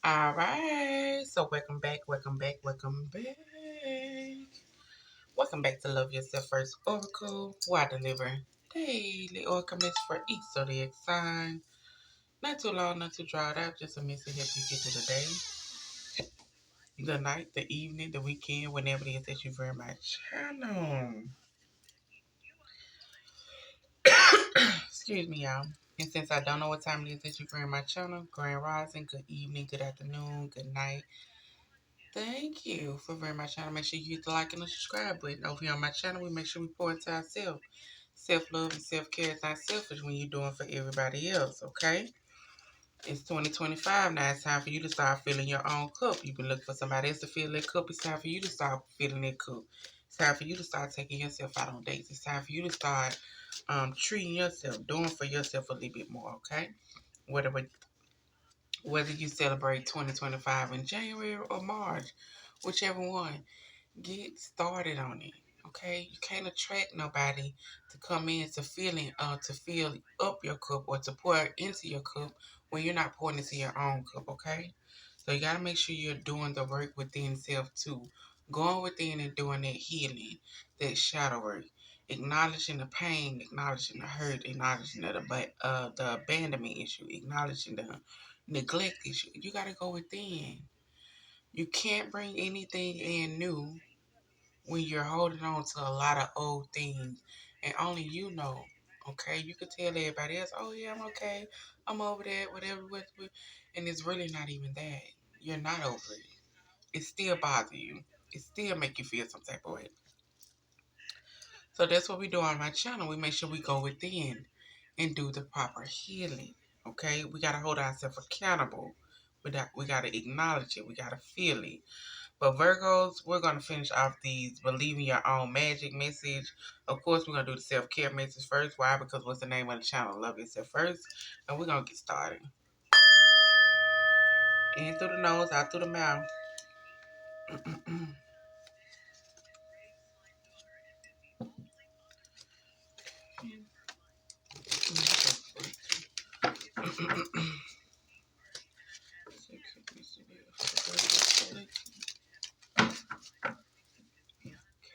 All right, so welcome back, welcome back, welcome back. Welcome back to Love Yourself First Oracle, where I deliver daily oracles for each zodiac sign. Not too long, not too drawn out, just a message to help you get through the day, the night, the evening, the weekend, whenever it is that you very much channel. Excuse me, y'all. And since I don't know what time it is that you very my channel, grand rising, good evening, good afternoon, good night. Thank you for very much channel. Make sure you hit the like and the subscribe button. Over here on my channel, we make sure we pour into ourselves. Self-love and self-care is not selfish when you're doing for everybody else, okay? It's 2025 now. It's time for you to start filling your own cup. You've been looking for somebody else to fill their cup. It's time for you to start filling their cup. It's time for you to start taking yourself out on dates. It's time for you to start treating yourself, doing for yourself a little bit more, okay? Whether you celebrate 2025 in January or March, whichever one, get started on it. Okay, you can't attract nobody to come in to fill up your cup or to pour into your cup when you're not pouring into your own cup. Okay, so you gotta make sure you're doing the work within self too, going within and doing that healing, that shadow work, acknowledging the pain, acknowledging the hurt, acknowledging the abandonment issue, acknowledging the neglect issue. You gotta go within. You can't bring anything in new when you're holding on to a lot of old things and only you know. Okay, you could tell everybody else, oh yeah, I'm okay, I'm over that, whatever, and it's really not even that. You're not over it. It still bothers you. It still make you feel some type of way. So that's what we do on my channel. We make sure we go within and do the proper healing. Okay, we gotta hold ourselves accountable. We gotta acknowledge it. We gotta feel it. But Virgos, we're going to finish off these Believe in Your Own Magic message. Of course, we're going to do the self-care message first. Why? Because what's the name of the channel? Love Yourself First. And we're going to get started. In through the nose, out through the mouth.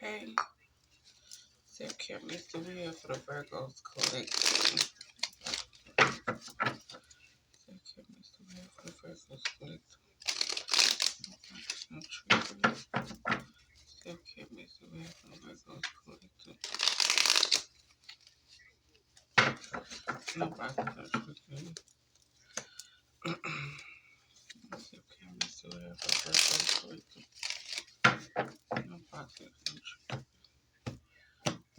Okay. Self-care message we have for the Virgos collective. Self-care message we have for the Virgos collective. No triggers. Self-care message we have for the Virgos collective. No boxes, no triggers. Self-care message we have for the Virgos collective. No boxes, no triggers.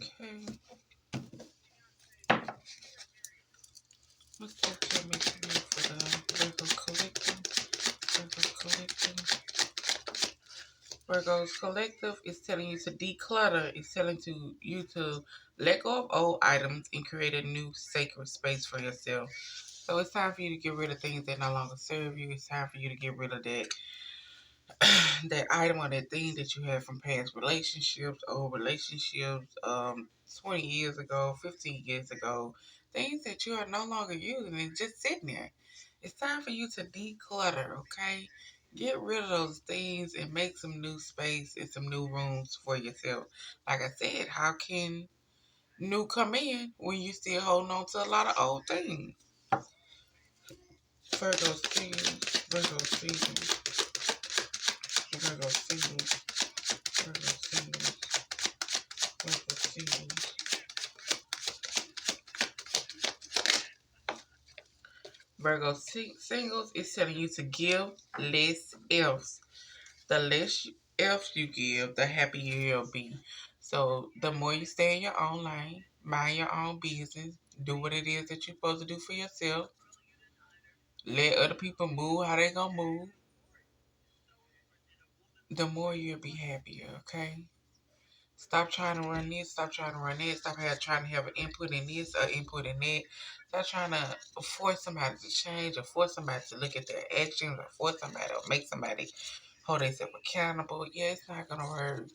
Okay. What's that tell me to do for the Virgo collective? Virgo collective. Virgo's collective is telling you to declutter. It's telling you to let go of old items and create a new sacred space for yourself. So it's time for you to get rid of things that no longer serve you. It's time for you to get rid of that item or that thing that you had from past relationships, old relationships, 20 years ago, 15 years ago, things that you are no longer using and just sitting there. It's time for you to declutter, okay? Get rid of those things and make some new space and some new rooms for yourself. Like I said, how can new come in when you still holding on to a lot of old things? Virgo singles, Virgo singles, Virgo singles, Virgo singles, Virgo singles. Virgo singles is telling you to give less else. The less else you give, the happier you'll be. So the more you stay in your own lane, mind your own business, do what it is that you're supposed to do for yourself. Let other people move how they gonna move. The more you'll be happier, okay? Stop trying to run this. Stop trying to run that. Stop trying to have an input in this or input in that. Stop trying to force somebody to change or force somebody to look at their actions or force somebody or make somebody hold themselves accountable. Yeah, it's not going to work.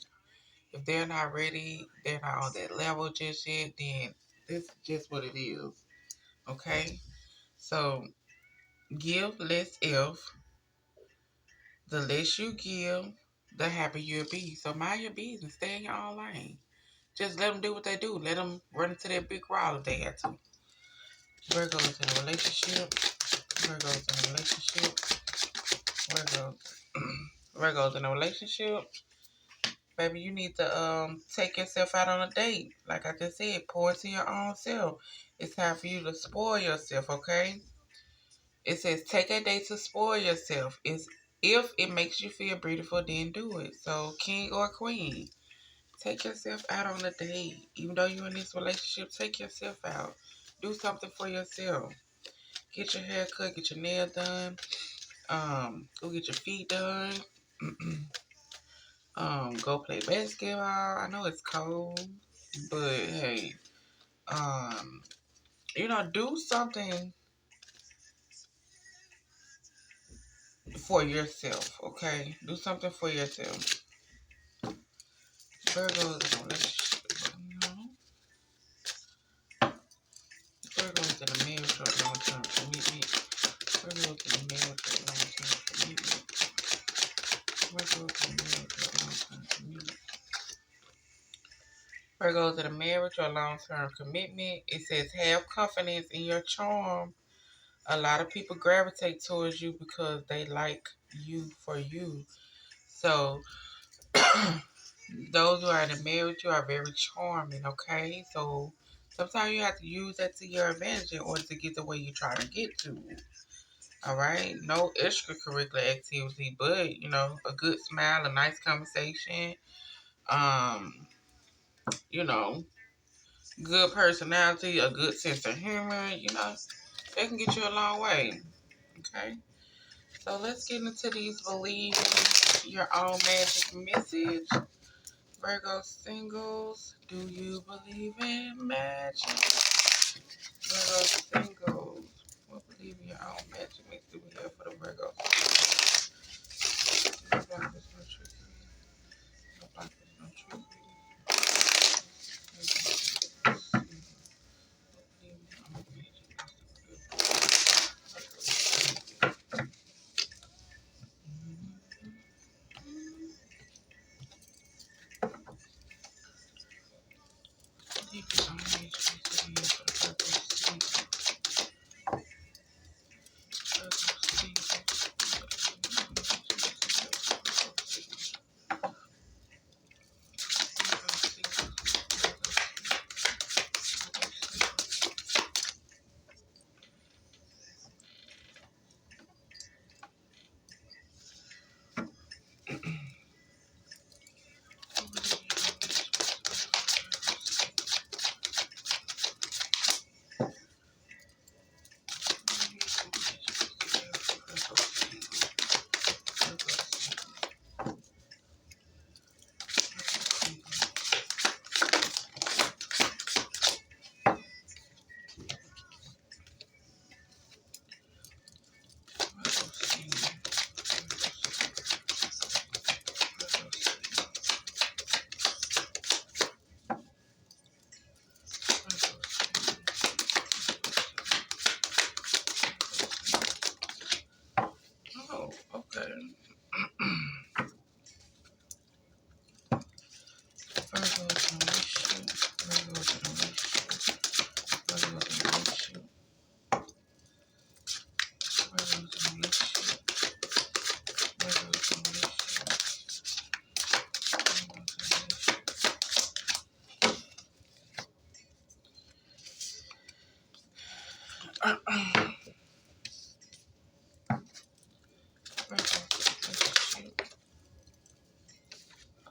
If they're not ready, they're not on that level just yet, then this is just what it is. Okay? So give less if. The less you give, the happier you'll be. So mind your business. Stay in your own lane. Just let them do what they do. Let them run into that big wall if they have to. Virgo's in a relationship. Virgo's in a relationship. Virgo's in a relationship. Baby, you need to take yourself out on a date. Like I just said, pour into your own self. It's time for you to spoil yourself, okay? It says take a day to spoil yourself. It's if it makes you feel beautiful, then do it. So king or queen, take yourself out on a date. Even though you're in this relationship, take yourself out. Do something for yourself. Get your hair cut, get your nail done. Go get your feet done. Go play basketball. I know it's cold, but hey, um, do something for yourself, okay? Do something for yourself. Virgo's in a relationship, Virgo's in a marriage or long-term commitment. Virgo's in a marriage or long-term commitment. Virgo's in a marriage or long-term commitment. Virgo's in a marriage or long-term commitment. It says have confidence in your charm. A lot of people gravitate towards you because they like you for you. So those who are in a marriage, you are very charming, okay? So sometimes you have to use that to your advantage in order to get to where you're trying to get to. All right? No extracurricular activity, but, a good smile, a nice conversation, um, you know, good personality, a good sense of humor, that can get you a long way, okay? So let's get into these Believe in Your Own Magic message. Virgo singles, do you believe in magic? Virgo singles, what believe in your own magic mix do we have for the Virgo singles? No blockers, no trickery. No blockers, no trickery. Oh, okay. Virgo generation. Virgo generation. Virgo generation. Virgo generation. Virgo generation.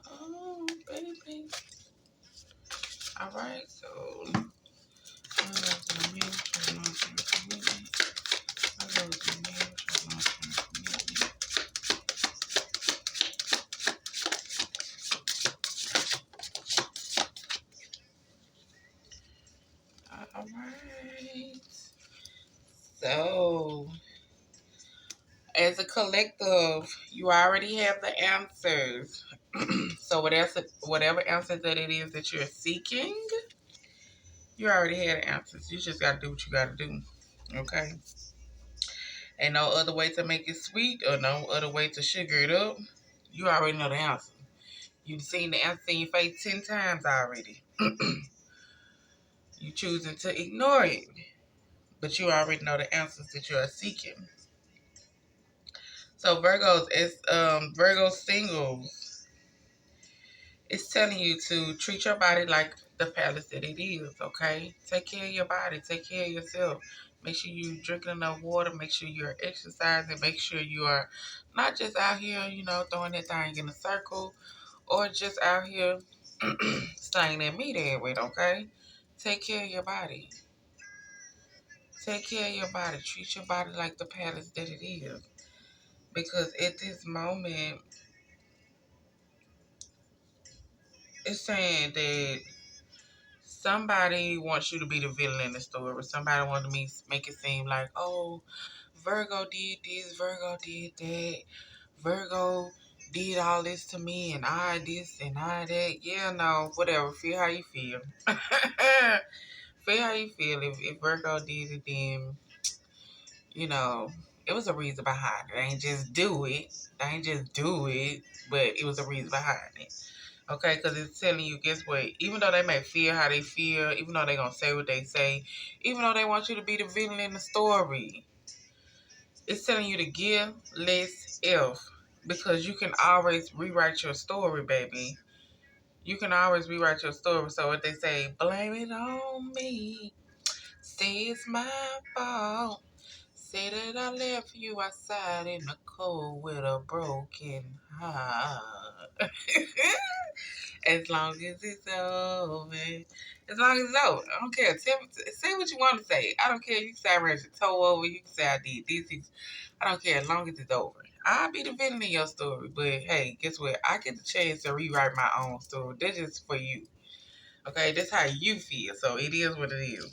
Oh, baby. All right, so all right. So, as a collective, you already have the answers. So, whatever answer that it is that you're seeking, you already had the answers. You just got to do what you got to do. Okay? Ain't no other way to make it sweet or no other way to sugar it up. You already know the answer. You've seen the answer in your face 10 times already. You choosing to ignore it, but you already know the answers that you are seeking. So Virgo singles, it's telling you to treat your body like the palace that it is, okay? Take care of your body. Take care of yourself. Make sure you're drinking enough water. Make sure you're exercising. Make sure you are not just out here, throwing that thing in a circle or just out here staying at me there with, okay? Take care of your body. Take care of your body. Treat your body like the palace that it is. Because at this moment, it's saying that somebody wants you to be the villain in the story. Somebody wants to make it seem like, oh, Virgo did this, Virgo did that, Virgo did all this to me, and I this and I that. Yeah, no, whatever. Feel how you feel. Feel how you feel. If Virgo did it, then it was a reason behind it. They ain't just do it. They ain't just do it, but it was a reason behind it. Okay, because it's telling you, guess what? Even though they may feel how they feel, even though they're going to say what they say, even though they want you to be the villain in the story, it's telling you to give less F. Because you can always rewrite your story, baby. You can always rewrite your story. So what they say, blame it on me. Say it's my fault. Say that I left you outside in the cold with a broken heart. As long as it's over. As long as it's over. I don't care. Say what you want to say. I don't care. You can say I raised your toe over. You can say I did this. I don't care. As long as it's over. I'll be the villain in your story. But hey, guess what? I get the chance to rewrite my own story. That's just for you. Okay? That's how you feel. So it is what it is.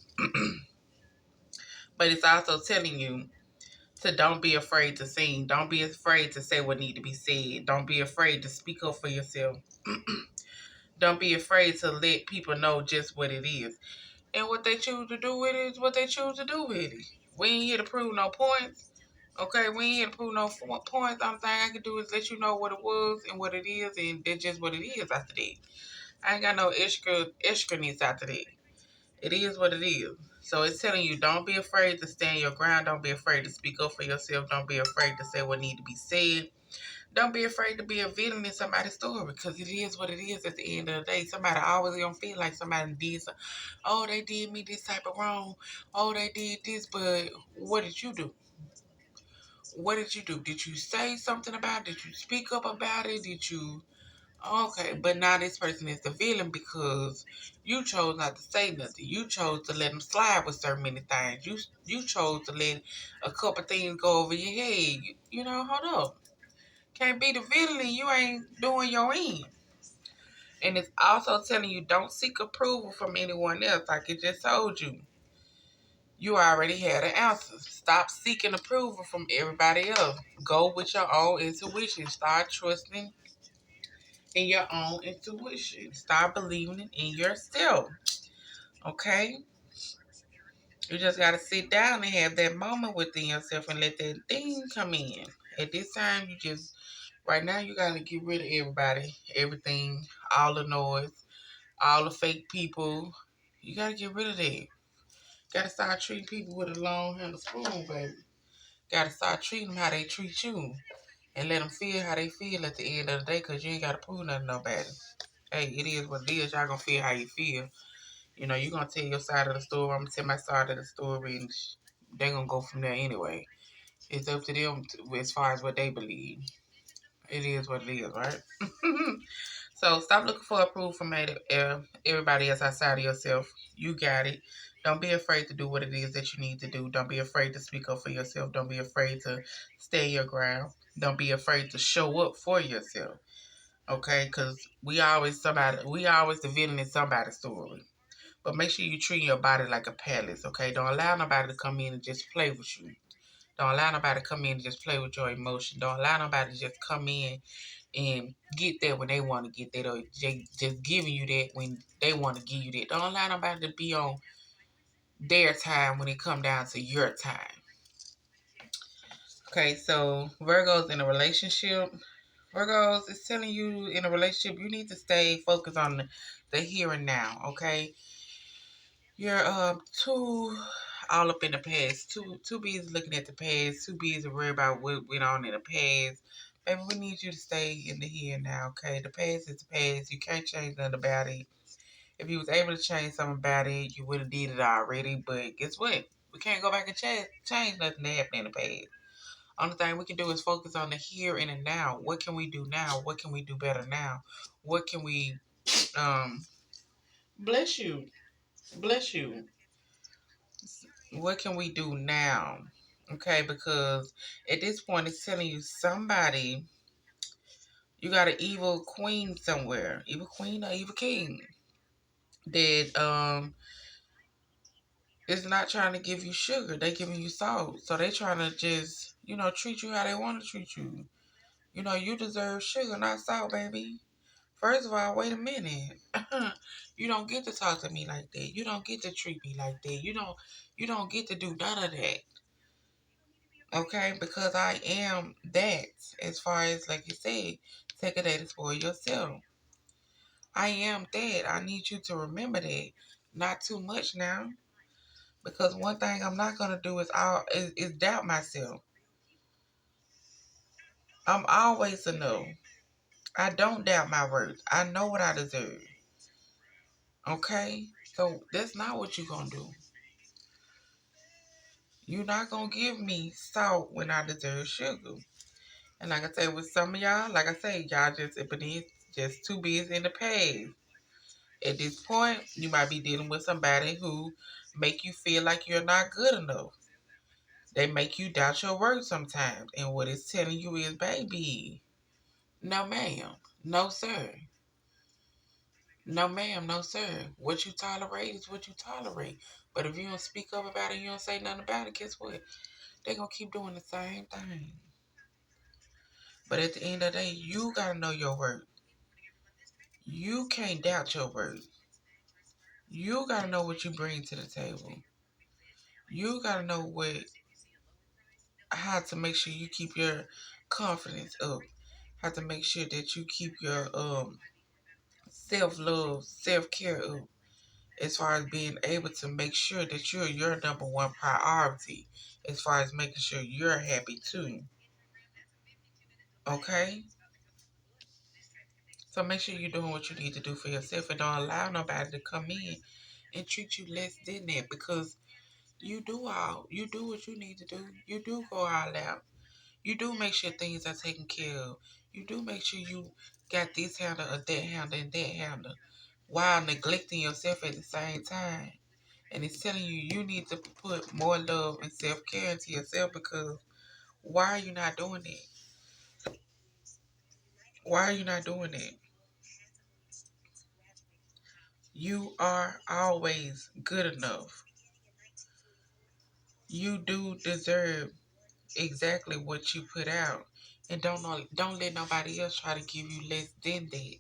But it's also telling you to don't be afraid to sing. Don't be afraid to say what need to be said. Don't be afraid to speak up for yourself. Don't be afraid to let people know just what it is. And what they choose to do with it is what they choose to do with it. We ain't here to prove no points. Okay, we ain't here to prove no points. Only thing I can do is let you know what it was and what it is, and that's just what it is after that. I ain't got no extraness after that. It is what it is. So it's telling you, don't be afraid to stand your ground. Don't be afraid to speak up for yourself. Don't be afraid to say what need to be said. Don't be afraid to be a villain in somebody's story, because it is what it is at the end of the day. Somebody always gonna feel like somebody did something. Oh, they did me this type of wrong. Oh, they did this, but what did you do? What did you do? Did you say something about it? Did you speak up about it? Did you? Okay, but now this person is the villain because you chose not to say nothing. You chose to let them slide with so many things. You chose to let a couple things go over your head. Hold up. Can't be the villain. You ain't doing your end. And it's also telling you don't seek approval from anyone else. Like it just told you. You already had an answer. Stop seeking approval from everybody else. Go with your own intuition. Start trusting in your own intuition. Start believing in yourself. Okay? You just got to sit down and have that moment within yourself and let that thing come in. At this time, right now, you got to get rid of everybody, everything, all the noise, all the fake people. You got to get rid of that. Got to start treating people with a long handle spoon, baby. Got to start treating them how they treat you. And let them feel how they feel at the end of the day, because you ain't got to prove nothing to nobody. Hey, it is what it is. Y'all going to feel how you feel. You're going to tell your side of the story. I'm going to tell my side of the story, and they're going to go from there anyway. It's up to them as far as what they believe. It is what it is, right? So stop looking for approval from everybody else outside of yourself. You got it. Don't be afraid to do what it is that you need to do. Don't be afraid to speak up for yourself. Don't be afraid to stay your ground. Don't be afraid to show up for yourself. Okay? Because we always the villain in somebody's story. But make sure you treat your body like a palace, okay? Don't allow nobody to come in and just play with you. Don't allow nobody to come in and just play with your emotion. Don't allow nobody to just come in and get that when they want to get that, or just giving you that when they want to give you that. Don't allow nobody to be on their time when it come down to your time. Okay, so Virgo's in a relationship. Virgos is telling you in a relationship you need to stay focused on the here and now. Okay, you're too all up in the past, too busy looking at the past, too busy worried about what went on in the past. Baby, we need you to stay in the here and now. Okay, the past is the past. You can't change nothing about it. If you was able to change something about it, you would have did it already. But guess what? We can't go back and change nothing that happened in the past. Only thing we can do is focus on the here and the now. What can we do now? What can we do better now? What can we bless you? Bless you. What can we do now? Okay, because at this point it's telling you somebody, you got an evil queen somewhere, evil queen or evil king that is not trying to give you sugar. They giving you salt. So they trying to just, treat you how they want to treat you. You deserve sugar, not salt, baby. First of all, wait a minute. You don't get to talk to me like that. You don't get to treat me like that. You don't get to do none of that. Okay? Because I am that, as far as like you said, take a day to spoil yourself. I am that. I need you to remember that. Not too much now. Because one thing I'm not gonna do is doubt myself. I'm always a no. I don't doubt my worth. I know what I deserve. Okay? So that's not what you're gonna do. You're not gonna give me salt when I deserve sugar. And like I say, with some of y'all, like I say, y'all just too busy in the past. At this point, you might be dealing with somebody who make you feel like you're not good enough. They make you doubt your worth sometimes. And what it's telling you is, baby, no ma'am, no sir. No ma'am, no sir. What you tolerate is what you tolerate. But if you don't speak up about it, you don't say nothing about it, guess what? They're going to keep doing the same thing. But at the end of the day, you got to know your worth. You can't doubt your worth. You got to know what you bring to the table. You got to know how to make sure you keep your confidence up. How to make sure that you keep your self-love, self-care up. As far as being able to make sure that you're your number one priority. As far as making sure you're happy too. Okay? So make sure you're doing what you need to do for yourself and don't allow nobody to come in and treat you less than that, because you do what you need to do. You do go all out. You do make sure things are taken care of. You do make sure you got this handle or that handle and that handle while neglecting yourself at the same time. And it's telling you you need to put more love and self-care into yourself, because why are you not doing it? Why are you not doing it? You are always good enough. You do deserve exactly what you put out. And don't let nobody else try to give you less than that.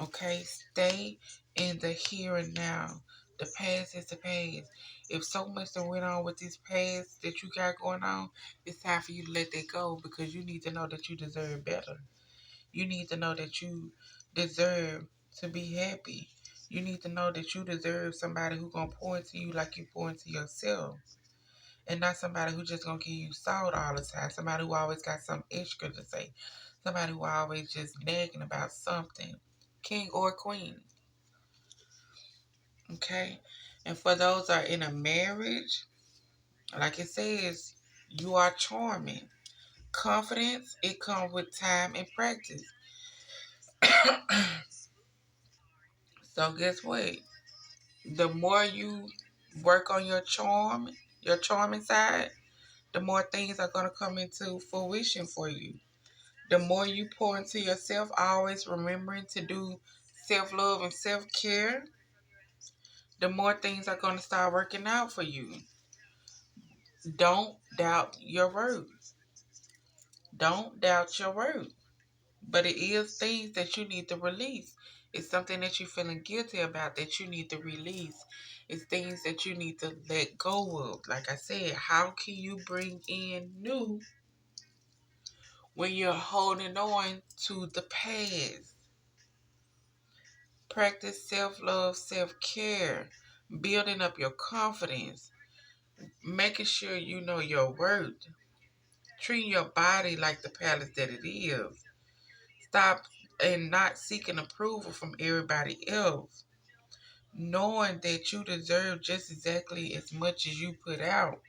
Okay? Stay in the here and now. The past is the past. If so much that went on with this past that you got going on, it's time for you to let that go, because you need to know that you deserve better. You need to know that you deserve to be happy. You need to know that you deserve somebody who's gonna pour into you like you pour into yourself. And not somebody who just gonna give you salt all the time. Somebody who always got something extra to say. Somebody who always just nagging about something. King or queen. Okay? And for those that are in a marriage, like it says, you are charming. Confidence, it comes with time and practice. So guess what? The more you work on your charming side, the more things are going to come into fruition for you. The more you pour into yourself, always remembering to do self-love and self-care, the more things are going to start working out for you. Don't doubt your worth. Don't doubt your worth. But it is things that you need to release. It's something that you're feeling guilty about that you need to release. It's things that you need to let go of. Like I said, how can you bring in new when you're holding on to the past? Practice self-love, self-care, building up your confidence, making sure you know your worth, treating your body like the palace that it is. Stop and not seeking approval from everybody else. Knowing that you deserve just exactly as much as you put out.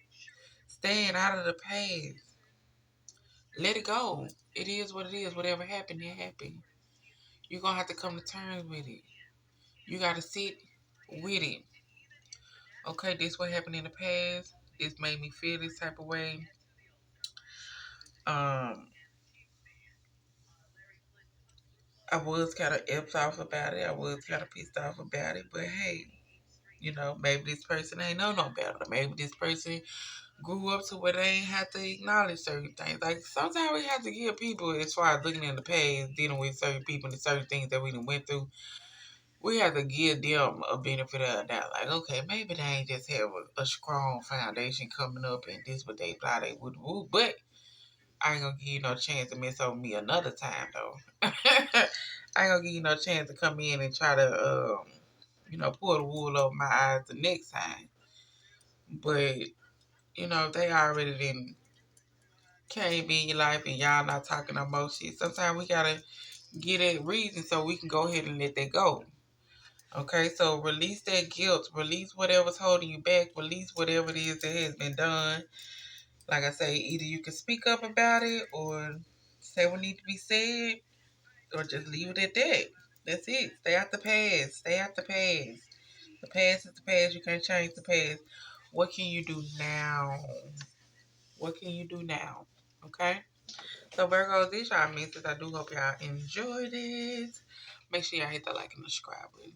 Staying out of the past. Let it go. It is what it is. Whatever happened, it happened. You're going to have to come to terms with it. You got to sit with it. Okay, this what happened in the past. This made me feel this type of way. Um, I was kind of ipped off about it. I was kind of pissed off about it. But hey, maybe this person ain't know no better. Maybe this person grew up to where they ain't have to acknowledge certain things. Like sometimes we have to give people, as far as looking in the past, dealing with certain people and certain things that we done went through, we have to give them a benefit of the doubt. Like, okay, maybe they ain't just have a strong foundation coming up and this what they thought they would do. But I ain't gonna give you no chance to mess over me another time though. I ain't gonna give you no chance to come in and try to pull the wool over my eyes the next time. But, they already didn't came in your life and y'all not talking no more shit. Sometimes we gotta get a reason so we can go ahead and let that go. Okay, so release that guilt, release whatever's holding you back, release whatever it is that has been done. Like I say, either you can speak up about it or say what needs to be said or just leave it at that. That's it. Stay out the past. Stay out the past. The past is the past. You can't change the past. What can you do now? What can you do now? Okay? So Virgos, these y'all messages. I do hope y'all enjoyed it. Make sure y'all hit the like and the subscribe button.